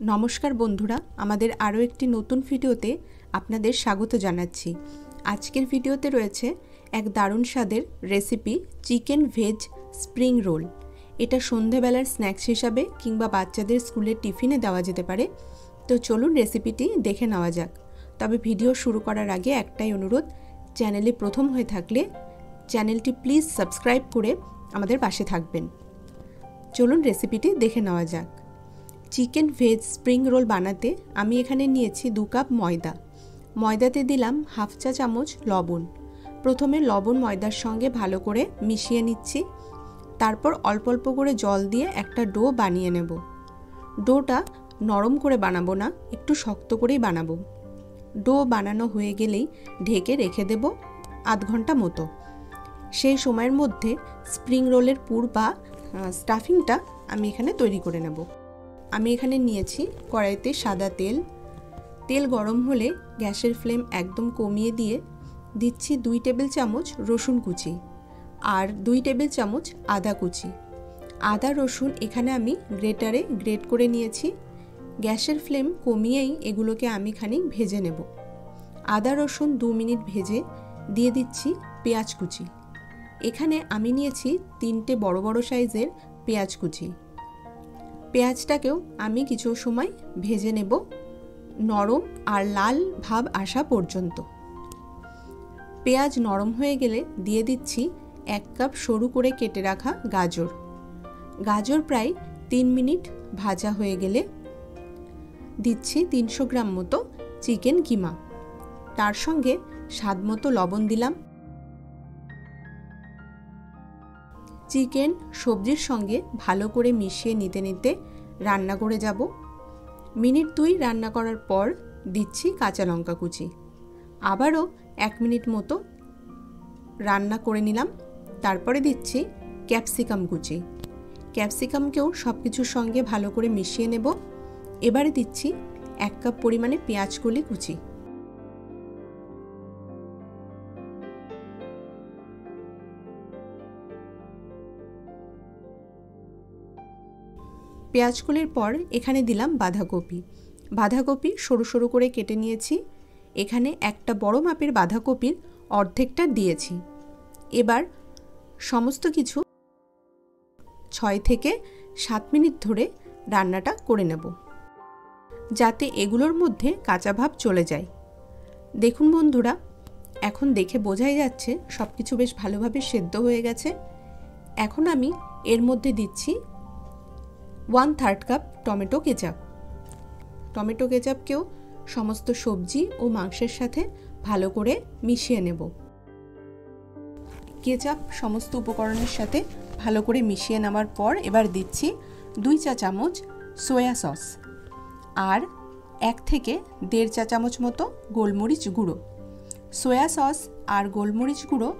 নমস্কার বন্ধুরা, আমাদের আরও একটি নতুন ভিডিওতে আপনাদের স্বাগত জানাচ্ছি। আজকের ভিডিওতে রয়েছে এক দারুণ স্বাদের recipe chicken veg spring roll. এটা সন্ধেবেলার স্ন্যাক্স হিসাবে কিংবা বাচ্চাদের স্কুলের টিফিনে দেওয়া যেতে পারে। তো চলুন রেসিপিটি দেখে নেওয়া যাক। তবে ভিডিও শুরু করার আগে একটাই অনুরোধ, চ্যানেলে প্রথম হয়ে থাকলে চ্যানেলটি প্লিজ সাবস্ক্রাইব করে আমাদের পাশে থাকবেন। চলুন রেসিপিটি দেখে নেওয়া যাক। চিকেন ভেজ স্প্রিং রোল বানাতে আমি এখানে নিয়েছি 2 কাপ ময়দা। ময়দাতে দিলাম হাফ চা চামচ লবণ। প্রথমে লবণ ময়দার সঙ্গে ভালো করে মিশিয়ে নিচ্ছি। তারপর অল্প অল্প করে জল দিয়ে একটা ডো বানিয়ে নেব। ডোটা নরম করে বানাবো না, একটু শক্ত করেই বানাবো। ডো বানানো হয়ে গেলেই ঢেকে রেখে দেব আধ ঘন্টা মতো। সেই সময়ের মধ্যে স্প্রিং রোলের পুর বা স্টাফিংটা আমি এখানে তৈরি করে নেব। আমি এখানে নিয়েছি কড়াইতে সাদা তেল। তেল গরম হলে গ্যাসের ফ্লেম একদম কমিয়ে দিয়ে দিচ্ছি 2 টেবিল চামচ রসুন কুচি আর 2 টেবিল চামচ আদা কুচি। আদা রসুন এখানে আমি গ্রেটারে গ্রেট করে নিয়েছি। গ্যাসের ফ্লেম কমিয়েই এগুলোকে আমি খানিক ভেজে নেব। আদা রসুন 2 মিনিট ভেজে দিয়ে দিচ্ছি পেঁয়াজ কুচি। এখানে আমি নিয়েছি 3টে বড় বড় সাইজের পেঁয়াজ কুচি। পেঁয়াজটাকেও আমি কিছু সময় ভেজে নেব, নরম আর লাল ভাব আসা পর্যন্ত। পেঁয়াজ নরম হয়ে গেলে দিয়ে দিচ্ছি 1 কাপ সরু করে কেটে রাখা গাজর। গাজর প্রায় 3 মিনিট ভাজা হয়ে গেলে দিচ্ছি 300 গ্রাম মতো চিকেন কিমা। তার সঙ্গে স্বাদ মতো লবণ দিলাম। চিকেন সবজির সঙ্গে ভালো করে মিশিয়ে নিতে নিতে রান্না করে যাব। মিনিট 2 রান্না করার পর দিচ্ছি কাঁচা লঙ্কা কুচি। আবারও 1 মিনিট মতো রান্না করে নিলাম। তারপরে দিচ্ছি ক্যাপসিকাম কুচি। ক্যাপসিকামকেও সব কিছুর সঙ্গে ভালো করে মিশিয়ে নেব। এবারে দিচ্ছি 1 কাপ পরিমাণে পেঁয়াজকলি কুচি। পেঁয়াজকলির পর এখানে দিলাম বাঁধাকপি। বাঁধাকপি সরু সরু করে কেটে নিয়েছি। এখানে একটা বড় মাপের বাঁধাকপির অর্ধেকটা দিয়েছি। এবার সমস্ত কিছু 6 থেকে 7 মিনিট ধরে রান্নাটা করে নেব, যাতে এগুলোর মধ্যে কাঁচা ভাব চলে যায়। দেখুন বন্ধুরা, এখন দেখে বোঝাই যাচ্ছে সব কিছু বেশ ভালোভাবে সেদ্ধ হয়ে গেছে। এখন আমি এর মধ্যে দিচ্ছি 1/3 কাপ টমেটো কেচাপ। টমেটো কেচাপকেও সমস্ত সবজি ও মাংসের সাথে ভালো করে মিশিয়ে নেব। কেচাপ সমস্ত উপকরণের সাথে ভালো করে মিশিয়ে নেওয়ার পর এবার দিচ্ছি 2 চা চামচ সয়া সস আর 1 থেকে 1.5 চা চামচ মতো গোলমরিচ গুঁড়ো। সয়া সস আর গোলমরিচ গুঁড়ো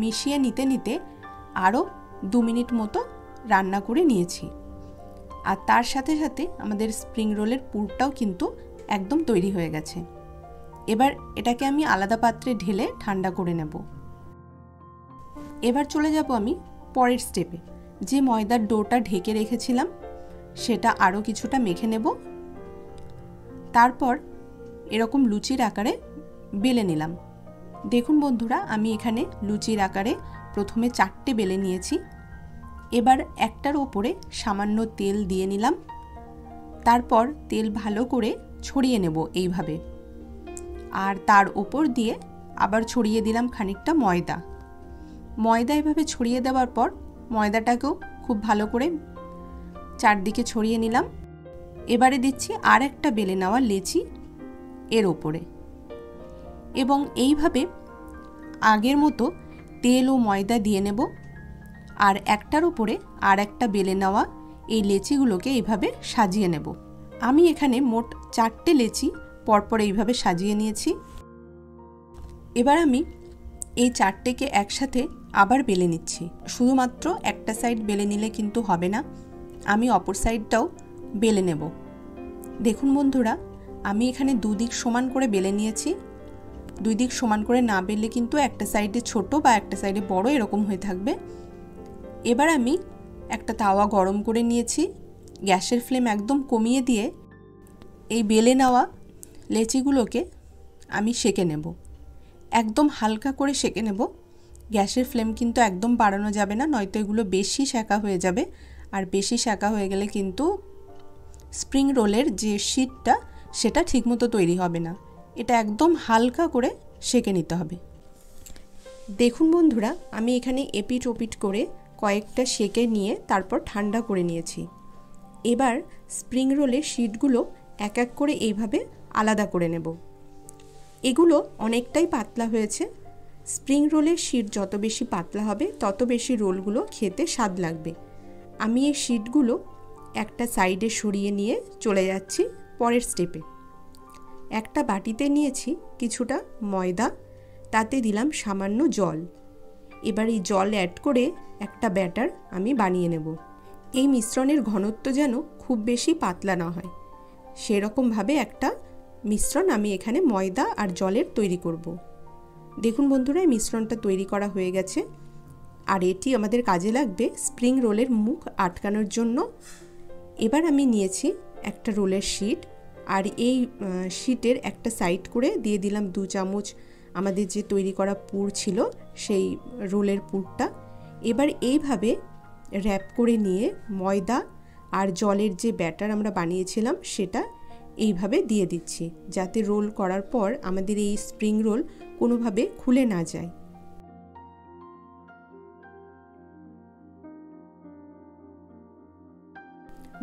মিশিয়ে নিতে নিতে আরও 2 মিনিট মতো রান্না করে নিয়েছি। আর তার সাথে সাথে আমাদের স্প্রিং রোলের পুরটাও কিন্তু একদম তৈরি হয়ে গেছে। এবার এটাকে আমি আলাদা পাত্রে ঢেলে ঠান্ডা করে নেব। এবার চলে যাব আমি পরের স্টেপে। যে ময়দার ডোটা ঢেকে রেখেছিলাম সেটা আরও কিছুটা মেখে নেব। তারপর এরকম লুচির আকারে বেলে নিলাম। দেখুন বন্ধুরা, আমি এখানে লুচির আকারে প্রথমে 4টে বেলে নিয়েছি। এবার একটার ওপরে সামান্য তেল দিয়ে নিলাম। তারপর তেল ভালো করে ছড়িয়ে নেব এইভাবে, আর তার ওপর দিয়ে আবার ছড়িয়ে দিলাম খানিকটা ময়দা। ময়দা এভাবে ছড়িয়ে দেওয়ার পর ময়দাটাকেও খুব ভালো করে চারদিকে ছড়িয়ে নিলাম। এবারে দিচ্ছি আর একটা বেলে নেওয়া লেচি এর ওপরে, এবং এইভাবে আগের মতো তেল ও ময়দা দিয়ে নেব। আর একটার উপরে আর একটা বেলে নেওয়া এই লেচিগুলোকে এইভাবে সাজিয়ে নেব। আমি এখানে মোট 4টে লেচি পরপর এইভাবে সাজিয়ে নিয়েছি। এবার আমি এই 4টেকে একসাথে আবার বেলে নিচ্ছি। শুধুমাত্র একটা সাইড বেলে নিলে কিন্তু হবে না, আমি অপর সাইডটাও বেলে নেব। দেখুন বন্ধুরা, আমি এখানে 2 দিক সমান করে বেলে নিয়েছি। 2 দিক সমান করে না বেললে কিন্তু একটা সাইডে ছোট বা একটা সাইডে বড় এরকম হয়ে থাকবে। এবার আমি একটা তাওয়া গরম করে নিয়েছি। গ্যাসের ফ্লেম একদম কমিয়ে দিয়ে এই বেলে নেওয়া লেচিগুলোকে আমি সেঁকে নেব। একদম হালকা করে সেঁকে নেব। গ্যাসের ফ্লেম কিন্তু একদম বাড়ানো যাবে না, নয়তো এগুলো বেশি সেঁকা হয়ে যাবে, আর বেশি সেঁকা হয়ে গেলে কিন্তু স্প্রিং রোলের যে শীটটা সেটা ঠিকমতো তৈরি হবে না। এটা একদম হালকা করে সেঁকে নিতে হবে। দেখুন বন্ধুরা, আমি এখানে এপিট ওপিট করে কয়েকটা সেঁকে নিয়ে তারপর ঠান্ডা করে নিয়েছি। এবার স্প্রিং রোলের শীটগুলো এক এক করে এইভাবে আলাদা করে নেব। এগুলো অনেকটাই পাতলা হয়েছে। স্প্রিং রোলের শীট যত বেশি পাতলা হবে তত বেশি রোলগুলো খেতে স্বাদ লাগবে। আমি এই শীটগুলো একটা সাইডে সরিয়ে নিয়ে চলে যাচ্ছি পরের স্টেপে। একটা বাটিতে নিয়েছি কিছুটা ময়দা, তাতে দিলাম সামান্য জল। এবার এই জল অ্যাড করে একটা ব্যাটার আমি বানিয়ে নেব। এই মিশ্রণের ঘনত্ব যেন খুব বেশি পাতলা না হয়, সেরকমভাবে একটা মিশ্রণ আমি এখানে ময়দা আর জলের তৈরি করব। দেখুন বন্ধুরা, এই মিশ্রণটা তৈরি করা হয়ে গেছে, আর এটি আমাদের কাজে লাগবে স্প্রিং রোলের মুখ আটকানোর জন্য। এবার আমি নিয়েছি একটা রোলের শীট, আর এই শীটের একটা সাইড করে দিয়ে দিলাম 2 চামচ আমাদের যে তৈরি করা পুর ছিল সেই রোলের পুরটা। এবার এইভাবে র্যাপ করে নিয়ে ময়দা আর জলের যে ব্যাটার আমরা বানিয়েছিলাম সেটা এইভাবে দিয়ে দিচ্ছি, যাতে রোল করার পর আমাদের এই স্প্রিং রোল কোনোভাবে খুলে না যায়।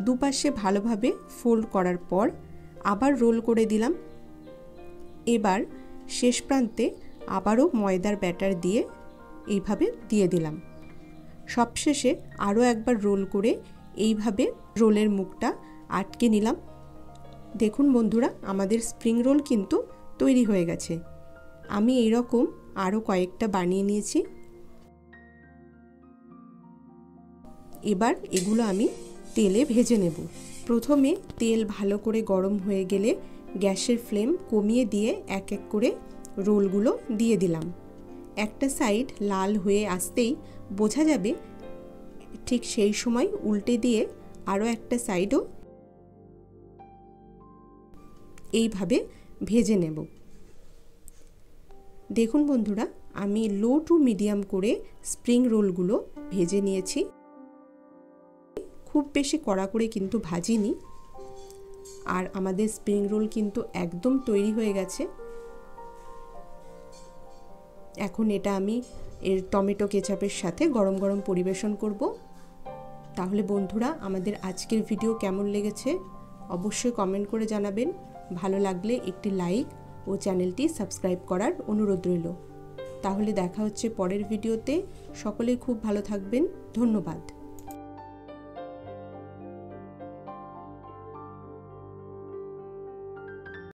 দুপাশে ভালোভাবে ফোল্ড করার পর আবার রোল করে দিলাম। এবার শেষ প্রান্তে আবারও ময়দার ব্যাটার দিয়ে এইভাবে দিয়ে দিলাম। সবশেষে আরও একবার রোল করে এইভাবে রোলের মুখটা আটকে নিলাম। দেখুন বন্ধুরা, আমাদের স্প্রিং রোল কিন্তু তৈরি হয়ে গেছে। আমি এইরকম আরও কয়েকটা বানিয়ে নিয়েছি। এবার এগুলো আমি তেলে ভেজে নেব। প্রথমে তেল ভালো করে গরম হয়ে গেলে গ্যাসের ফ্লেম কমিয়ে দিয়ে এক এক করে রোলগুলো দিয়ে দিলাম। একটা সাইড লাল হয়ে আসতেই বোঝা যাবে, ঠিক সেই সময় উল্টে দিয়ে আরও একটা সাইডও এইভাবে ভেজে নেব। দেখুন বন্ধুরা, আমি লো টু মিডিয়াম করে স্প্রিং রোলগুলো ভেজে নিয়েছি। খুব বেশি কড়া করে কিন্তু ভাজিনি। আর আমাদের স্প্রিং রোল কিন্তু একদম তৈরি হয়ে গেছে। এখন এটা আমি এর টমেটো কেচাপের সাথে গরম গরম পরিবেশন করব। তাহলে বন্ধুরা, আমাদের আজকের ভিডিও কেমন লেগেছে অবশ্যই কমেন্ট করে জানাবেন। ভালো লাগলে একটি লাইক ও চ্যানেলটি সাবস্ক্রাইব করার অনুরোধ রইল। তাহলে দেখা হচ্ছে পরের ভিডিওতে। সকলেই খুব ভালো থাকবেন। ধন্যবাদ।